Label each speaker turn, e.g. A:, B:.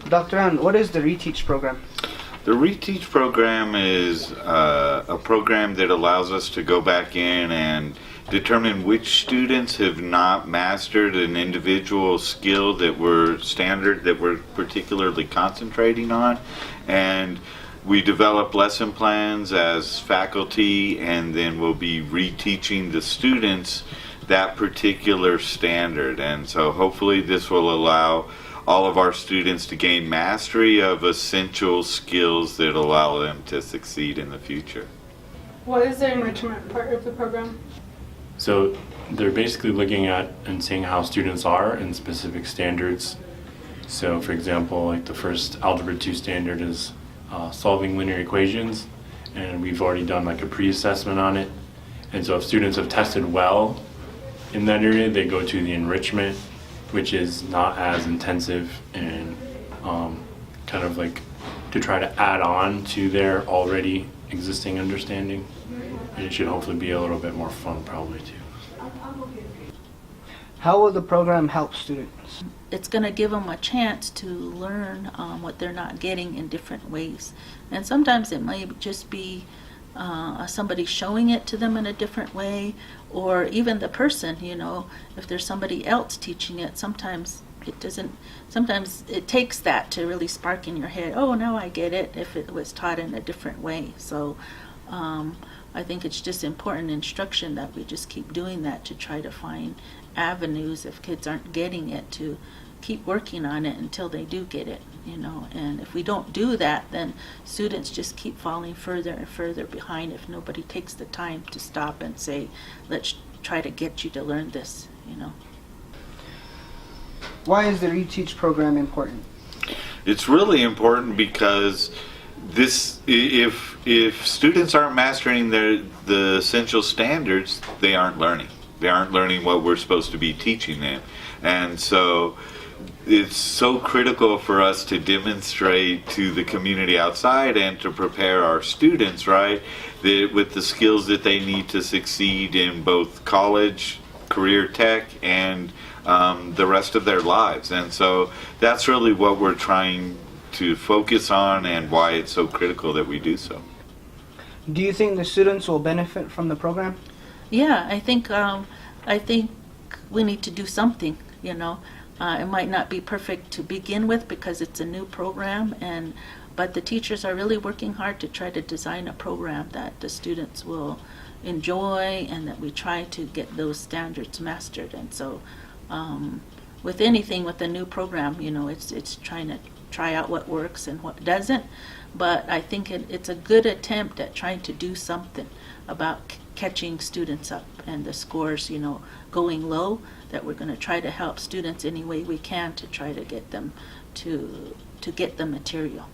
A: Dr. Ann, what is the Reteach program?
B: The Reteach program is a program that allows us to go back in and determine which students have not mastered an individual skill that we're particularly concentrating on, and we develop lesson plans as faculty, and then we'll be reteaching the students that particular standard. And so hopefully this will allow all of our students to gain mastery of essential skills that allow them to succeed in the future.
C: What is the enrichment part of the program?
D: So they're basically looking at and seeing how students are in specific standards. So for example, like the first Algebra 2 standard is solving linear equations, and we've already done like a pre-assessment on it. And so if students have tested well in that area, they go to the enrichment, which is not as intensive and kind of like to try to add on to their already existing understanding. And it should hopefully be a little bit more fun probably too.
A: How will the program help students?
E: It's going to give them a chance to learn what they're not getting in different ways. And sometimes it might just be somebody showing it to them in a different way, or even the person, you know, if there's somebody else teaching it, sometimes it takes that to really spark in your head, oh, now I get it, if it was taught in a different way. So I think it's just important instruction that we just keep doing that to try to find avenues if kids aren't getting it, to keep working on it until they do get it, you know. And if we don't do that, then students just keep falling further and further behind if nobody takes the time to stop and say, let's try to get you to learn this, you know.
A: Why is the Reteach program important?
B: It's really important because if students aren't mastering the essential standards, they aren't learning. They aren't learning what we're supposed to be teaching them. And so it's so critical for us to demonstrate to the community outside and to prepare our students, right, that with the skills that they need to succeed in both college, career tech, and the rest of their lives. And so that's really what we're trying to focus on and why it's so critical that we do so.
A: Do you think the students will benefit from the program?
E: Yeah, I think we need to do something, you know. It might not be perfect to begin with because it's a new program, but the teachers are really working hard to try to design a program that the students will enjoy and that we try to get those standards mastered. And so with anything with a new program, you know, it's trying to try out what works and what doesn't. But I think it's a good attempt at trying to do something about catching students up and the scores, you know, going low, that we're going to try to help students any way we can to try to get them to get the material.